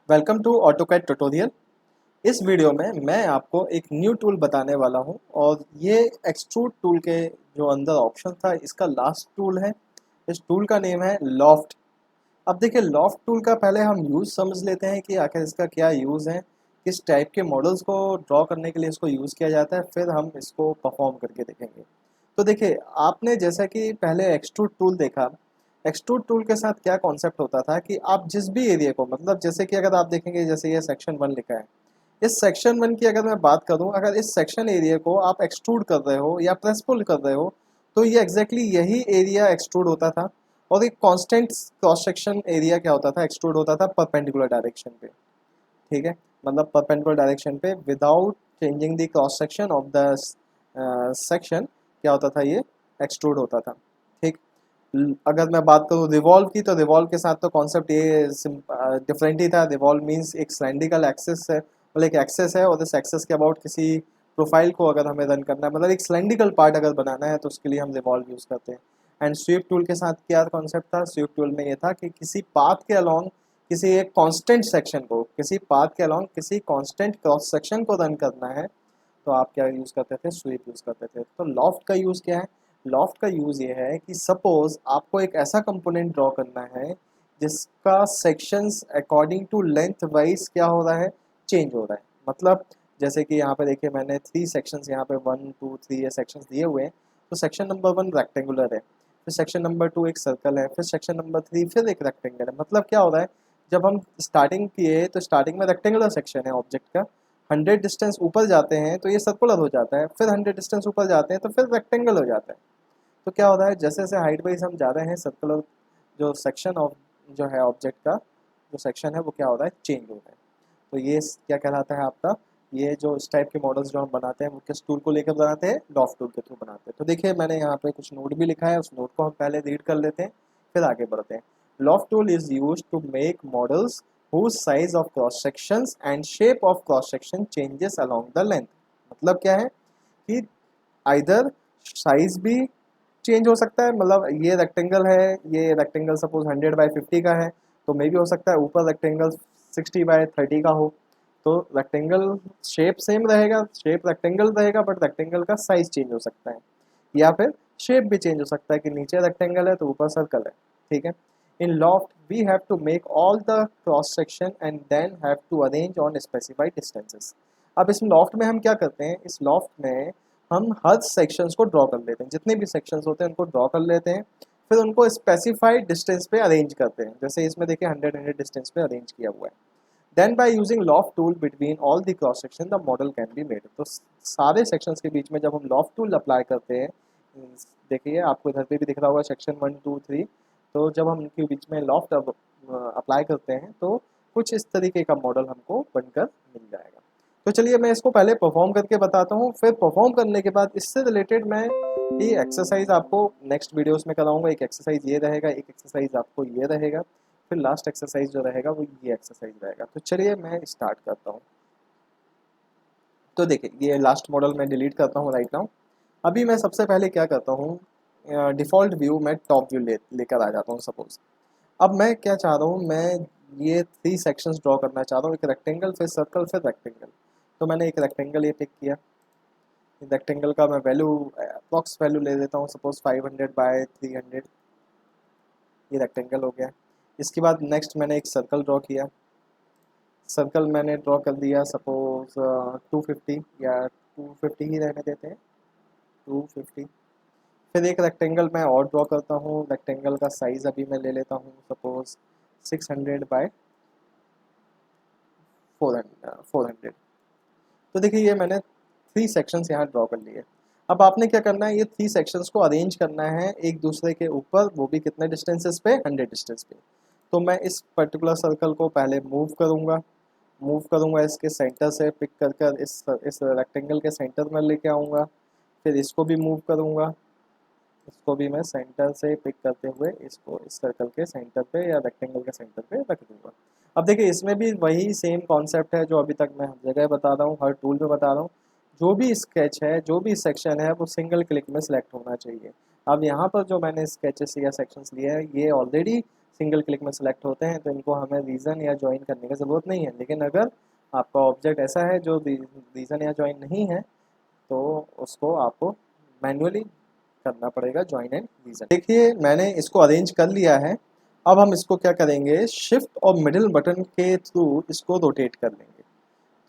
Welcome to AutoCAD tutorial. इस video में मैं आपको एक न्यू टूल बताने वाला हूं और ये एक्सट्रूड टूल के जो अंदर ऑप्शन था इसका लास्ट टूल है। इस टूल का नेम है लॉफ्ट। अब देखिए लॉफ्ट टूल का पहले हम यूज़ समझ लेते हैं कि आखिर इसका क्या यूज़ है, किस टाइप के मॉडल्स को ड्रॉ करने के लिए इसको यूज़ किया जाता है, फिर हम इसको परफॉर्म करके देखेंगे। तो देखिए आपने जैसा कि पहले एक्सट्रूड टूल देखा, एक्सट्रूड टूल के साथ क्या कॉन्सेप्ट होता था कि आप जिस भी एरिया को मतलब जैसे कि अगर आप देखेंगे जैसे ये सेक्शन 1 लिखा है, इस सेक्शन 1 की अगर मैं बात करूं, अगर इस सेक्शन एरिया को आप एक्सट्रूड कर रहे हो या प्रेस पुल कर रहे हो तो ये एग्जैक्टली यही एरिया एक्सट्रूड होता था। और एक कांस्टेंट क्रॉस सेक्शन एरिया क्या होता था, एक्सट्रूड होता था परपेंडिकुलर डायरेक्शन पे। ठीक है, मतलब परपेंडिकुलर डायरेक्शन पे without changing the cross section of the section क्या होता था, ये एक्सट्रूड होता था। ठीक। अगर मैं बात करूँ रिवॉल्व की, तो रिवॉल्व के साथ तो कॉन्सेप्ट ये डिफरेंट ही था। रिवॉल्व मींस एक सिलेंड्रिकल एक्सेस है, मतलब एक एक्सेस है और इस एक्सेस के अबाउट किसी प्रोफाइल को अगर हमें रन करना है, मतलब एक सिलेंड्रिकल पार्ट अगर बनाना है तो उसके लिए हम रिवॉल्व यूज़ करते हैं। एंड स्वीप टूल के साथ क्या कॉन्सेप्ट था, स्वीप टूल में ये था कि किसी पाथ के अलोंग किसी एक कांस्टेंट सेक्शन को, किसी पाथ के अलोंग किसी कांस्टेंट क्रॉस सेक्शन को रन करना है तो आप क्या यूज़ करते थे, स्वीप यूज़ करते थे। तो लॉफ्ट का यूज़ क्या है, लॉफ्ट का यूज़ ये है कि सपोज आपको एक ऐसा कंपोनेंट ड्रॉ करना है जिसका sections according to lengthwise क्या हो रहा है, चेंज हो रहा है। मतलब जैसे कि यहाँ पे देखिए मैंने 3 सेक्शंस यहाँ पे 1 2 3 ये सेक्शंस दिए हुए हैं। तो सेक्शन नंबर 1 रेक्टेंगुलर है, फिर सेक्शन नंबर 2 एक सर्कल है, फिर सेक्शन नंबर 3 फिर एक रेक्टेंगल है। मतलब क्या हो रहा है, जब हम स्टार्टिंग किए तो स्टार्टिंग में रेक्टेंगुलर सेक्शन है ऑब्जेक्ट का, 100 डिस्टेंस ऊपर जाते हैं तो ये सर्कुलर हो जाता है, फिर 100 डिस्टेंस ऊपर जाते हैं तो फिर रेक्टेंगल हो जाता है। तो क्या होता है, जैसे जैसे हाइट वाइज हम जा रहे हैं सर्कुलर जो सेक्शन ऑफ जो है ऑब्जेक्ट का जो सेक्शन है वो क्या हो रहा है, चेंज हो रहा है। तो ये क्या कहलाता है आपका, ये जो इस टाइप के मॉडल्स जो हम बनाते हैं वो किस टूल को लेकर बनाते हैं, लॉफ्ट टूल के थ्रू बनाते हैं। तो देखिए मैंने यहाँ पे कुछ नोट भी लिखा है, उस नोट को हम पहले रीड कर लेते हैं फिर आगे बढ़ते हैं। Loft tool is use to make models whose size of cross sections and shape of cross section changes along the length। मतलब क्या है कि आइदर साइज भी चेंज हो सकता है, मतलब ये रेक्टेंगल है, ये रेक्टेंगल सपोज 100/50 का है तो मे भी हो सकता है ऊपर रेक्टेंगल 60/30 का हो। तो रेक्टेंगल शेप सेम रहेगा, शेप रेक्टेंगल रहेगा बट रेक्टेंगल का साइज चेंज हो सकता है, या फिर शेप भी चेंज हो सकता है कि नीचे रेक्टेंगल है तो ऊपर सर्कल है। ठीक है। In loft we have to make all the cross section and then have to arrange on specified distances. अब इस लॉफ्ट में हम क्या करते हैं, इस लॉफ्ट में हम हर सेक्शंस को ड्रॉ कर लेते हैं, जितने भी सेक्शंस होते हैं उनको ड्रॉ कर लेते हैं, फिर उनको स्पेसिफाइड डिस्टेंस पे अरेंज करते हैं। जैसे इसमें देखिए 100 डिस्टेंस पे अरेंज किया हुआ है। Then by using loft tool between all the cross section the model can be made. तो सारे सेक्शंस के बीच में जब हम लॉफ्ट टूल अप्लाई करते हैं, देखिए आपको इधर पे भी दिख रहा होगा सेक्शन 1 2 3, तो जब हम इनके बीच में लॉफ्ट अप्लाई करते हैं तो कुछ इस तरीके का मॉडल हमको बनकर मिल जाएगा। तो चलिए मैं इसको पहले परफॉर्म करके बताता हूँ, फिर परफॉर्म करने के बाद इससे रिलेटेड मैं ये एक्सरसाइज आपको नेक्स्ट वीडियोस में कराऊंगा। एक एक्सरसाइज ये रहेगा, एक एक्सरसाइज आपको ये रहेगा, फिर लास्ट एक्सरसाइज जो रहेगा वो ये एक्सरसाइज रहेगा। तो चलिए मैं स्टार्ट करता हूँ। तो देखिए ये लास्ट मॉडल मैं डिलीट करता हूँ राइट नाउ। अभी मैं सबसे पहले क्या करता हूँ, डिफ़ॉल्ट व्यू में टॉप व्यू लेकर आ जाता हूँ सपोज। अब मैं क्या चाह रहा हूँ, मैं ये 3 सेक्शंस ड्रॉ करना चाह रहा हूँ, एक रेक्टेंगल फिर सर्कल फिर रेक्टेंगल। तो मैंने एक रेक्टेंगल ये पिक किया। रेक्टेंगल का मैं वैल्यू अप्रॉक्स वैल्यू ले लेता हूँ सपोज 500/300। ये रेक्टेंगल हो गया। इसके बाद नेक्स्ट मैंने एक सर्कल ड्रॉ किया। सर्कल मैंने ड्रॉ कर दिया सपोज 250 या 250 ही रहने देते हैं, 250। फिर एक रेक्टेंगल मैं और ड्रॉ करता हूँ, रेक्टेंगल का साइज़ अभी मैं ले लेता हूँ सपोज 600/400। तो देखिए ये मैंने 3 सेक्शंस यहाँ ड्रॉ कर लिए। अब आपने क्या करना है, ये 3 सेक्शंस को अरेंज करना है एक दूसरे के ऊपर, वो भी कितने डिस्टेंसेस पे, 100 डिस्टेंस पे। तो मैं इस पर्टिकुलर सर्कल को पहले मूव करूँगा इसके सेंटर से पिक कर इस रेक्टेंगल के सेंटर में लेके आऊँगा। फिर इसको भी मूव करूँगा, इसको भी मैं सेंटर से पिक करते हुए इसको इस सर्कल के सेंटर पे या रेक्टेंगल के सेंटर पे रख दूँगा। अब देखिए इसमें भी वही सेम कॉन्सेप्ट है जो अभी तक मैं हर जगह बता रहा हूँ, हर टूल में बता रहा हूँ। जो भी स्केच है, जो भी सेक्शन है वो सिंगल क्लिक में सिलेक्ट होना चाहिए। अब यहाँ पर जो मैंने स्केचेस या सेक्शंस लिए हैं ये ऑलरेडी सिंगल क्लिक में सेलेक्ट होते हैं, तो इनको हमें रीज़न या ज्वाइन करने की ज़रूरत नहीं है। लेकिन अगर आपका ऑब्जेक्ट ऐसा है जो रीज़न या ज्वाइन नहीं है, तो उसको आपको मैन्युअली करना पड़ेगा ज्वाइन एंड रीज़न। देखिए मैंने इसको अरेंज कर लिया है। अब हम इसको क्या करेंगे, शिफ्ट और मिडिल बटन के थ्रू इसको रोटेट कर लेंगे।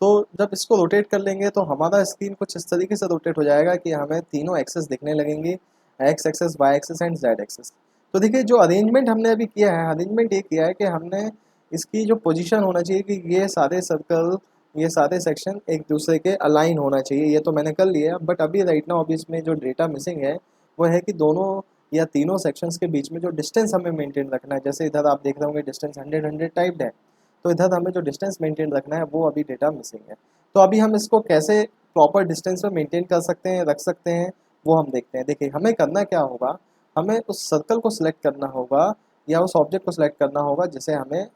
तो जब इसको रोटेट कर लेंगे तो हमारा स्क्रीन कुछ इस तरीके से रोटेट हो जाएगा कि हमें तीनों एक्सेस दिखने लगेंगे, X axes, Y axes and Z axes. तो देखिए जो अरेंजमेंट हमने अभी किया है, अरेंजमेंट ये किया है कि हमने इसकी जो पोजीशन होना चाहिए कि ये सारे सर्कल, ये सारे सेक्शन एक दूसरे के अलाइन होना चाहिए, ये तो मैंने कर लिया। बट अभी राइट नाउ अभी इसमें जो डेटा मिसिंग है वो है कि दोनों या तीनों सेक्शंस के बीच में जो डिस्टेंस हमें मेंटेन रखना है, जैसे इधर आप देख रहे होंगे डिस्टेंस 100 टाइप्ड है, तो इधर हमें जो डिस्टेंस मेंटेन रखना है वो अभी डेटा मिसिंग है। तो अभी हम इसको कैसे प्रॉपर डिस्टेंस में मेंटेन कर सकते हैं, रख सकते हैं, वो हम देखते हैं। देखिए हमें करना क्या होगा, हमें उस सर्कल को सिलेक्ट करना होगा या उस ऑब्जेक्ट को सिलेक्ट करना होगा जिसे हमें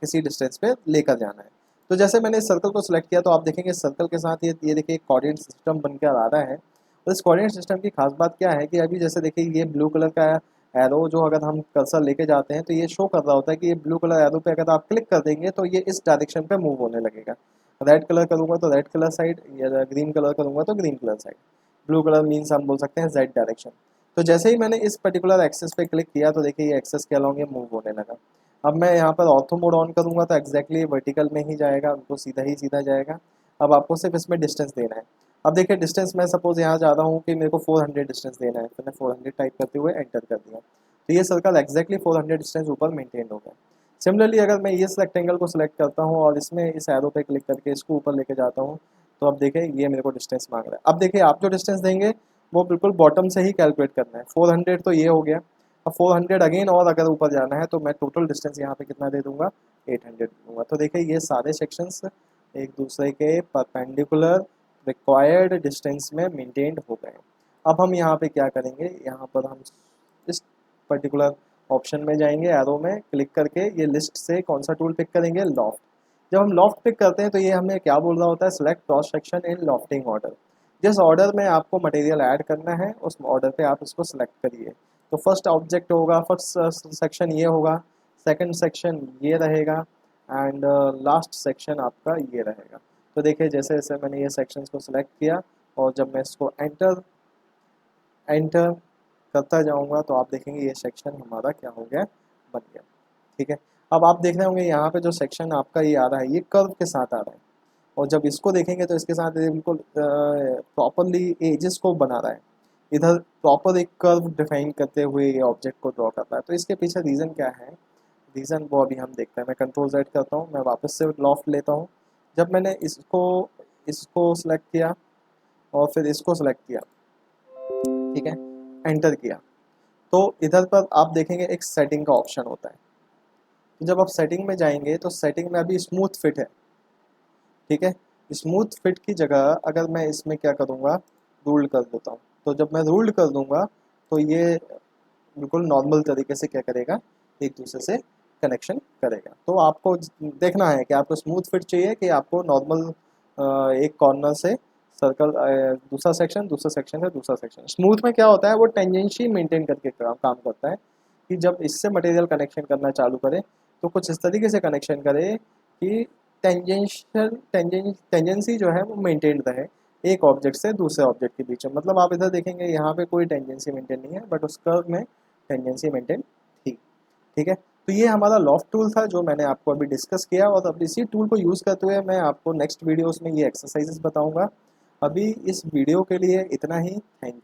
किसी डिस्टेंस पे लेकर जाना है। तो जैसे मैंने इस सर्कल को सिलेक्ट किया तो आप देखेंगे इस सर्कल के साथ ये देखिए एक कोऑर्डिनेट सिस्टम बनकर आ रहा है। तो इस कोऑर्डिनेट सिस्टम की खास बात क्या है कि अभी जैसे देखिए ये ब्लू कलर का एरो जो अगर हम कर्सर लेके जाते हैं तो ये शो कर रहा होता है कि ये ब्लू कलर एरो पे अगर आप क्लिक कर देंगे तो ये इस डायरेक्शन पे मूव होने लगेगा। रेड कलर करूँगा तो रेड कलर साइड, या ग्रीन कलर करूँगा तो green colour side. Blue colour means हम बोल सकते हैं जेड डायरेक्शन। तो जैसे ही मैंने इस पर्टिकुलर एक्सेस पे क्लिक किया तो देखिए ये एक्सेस के अलॉन्ग ये मूव होने लगा। अब मैं यहाँ पर ऑर्थो मोड ऑन करूँगा तो एग्जैक्टली वर्टिकल में ही जाएगा, तो सीधा ही सीधा जाएगा। अब आपको सिर्फ इसमें डिस्टेंस देना है। अब देखिए डिस्टेंस मैं सपोज यहाँ जा रहा हूँ कि मेरे को 400 डिस्टेंस देना है, तो मैं 400 टाइप करते हुए एंटर कर दिया, तो ये सर्कल एग्जैक्टली 400 डिस्टेंस ऊपर मेंटेन हो गया। सिमिलरली अगर मैं इस रेक्टेंगल को सिलेक्ट करता हूँ और इसमें इस एरो पे क्लिक करके इसको ऊपर लेके जाता हूँ, तो अब देखिए ये मेरे को डिस्टेंस मांग रहा है। अब देखिए आप जो डिस्टेंस देंगे वो बिल्कुल बॉटम से ही कैलकुलेट करना है। 400 तो ये हो गया। अब 400 अगेन और अगर ऊपर जाना है तो मैं टोटल डिस्टेंस यहाँ पे कितना दे दूंगा, 800 दूंगा। तो देखिए ये सारे सेक्शंस एक दूसरे के परपेंडिकुलर रिक्वायर्ड डिस्टेंस में मेंटेन्ड हो गए। अब हम यहाँ पे क्या करेंगे, यहाँ पर हम इस पर्टिकुलर ऑप्शन में जाएंगे, एरो में क्लिक करके ये लिस्ट से कौन सा टूल पिक करेंगे, लॉफ्ट। जब हम लॉफ्ट पिक करते हैं तो ये हमें क्या बोल रहा होता है, select cross section in lofting order. जिस ऑर्डर में आपको मटेरियल ऐड करना है उस ऑर्डर पे आप इसको सिलेक्ट करिए। तो फर्स्ट ऑब्जेक्ट होगा, फर्स्ट सेक्शन ये होगा, सेकंड सेक्शन ये रहेगा एंड लास्ट सेक्शन आपका ये रहेगा। तो देखिए जैसे जैसे मैंने ये सेक्शंस को सिलेक्ट किया और जब मैं इसको एंटर एंटर करता जाऊंगा तो आप देखेंगे ये सेक्शन हमारा क्या हो गया, बन गया। ठीक है, अब आप देख रहे होंगे यहाँ पे जो सेक्शन आपका ये आ रहा है ये कर्व के साथ आ रहा है, और जब इसको देखेंगे तो इसके साथ ये बिल्कुल प्रॉपरली एजेस को बना रहा है। इधर प्रॉपर एक कर्व डिफाइन करते हुए ये ऑब्जेक्ट को ड्रॉ कर रहा है। तो इसके पीछे रीज़न क्या है, रीज़न वो अभी हम देखते हैं। मैं कंट्रोल Z करता हूँ, मैं वापस से लॉफ्ट लेता हूँ। जब मैंने इसको इसको सेलेक्ट किया और फिर इसको सेलेक्ट किया, ठीक है, एंटर किया, तो इधर पर आप देखेंगे एक सेटिंग का ऑप्शन होता है। तो जब आप सेटिंग में जाएंगे तो सेटिंग में अभी स्मूथ फिट है, ठीक है। स्मूथ फिट की जगह अगर मैं इसमें क्या करूँगा, रूल्ड कर देता हूँ। तो जब मैं रूल्ड कर दूँगा तो ये बिल्कुल नॉर्मल तरीके से क्या करेगा, एक दूसरे से कनेक्शन करेगा। तो आपको देखना है कि आपको स्मूथ फिट चाहिए कि आपको नॉर्मल एक कॉर्नर से सर्कल, दूसरा सेक्शन से दूसरा सेक्शन। स्मूथ में क्या होता है, वो टेंजेंसी मेंटेन करके काम करता है कि जब इससे मटेरियल कनेक्शन करना चालू करे तो कुछ इस तरीके से कनेक्शन करे कि टेंजेंसी जो है वो मेंटेन रहे एक ऑब्जेक्ट से दूसरे ऑब्जेक्ट के बीच में। मतलब आप इधर देखेंगे यहाँ पे कोई टेंजेंसी मेंटेन नहीं है, बट उस कर्व में टेंजेंसी मेंटेन थी। ठीक है, तो ये हमारा लॉफ्ट टूल था जो मैंने आपको अभी डिस्कस किया, और अब इसी टूल को यूज़ करते हुए मैं आपको नेक्स्ट वीडियोस में ये एक्सरसाइजेस बताऊंगा। अभी इस वीडियो के लिए इतना ही, थैंक यू।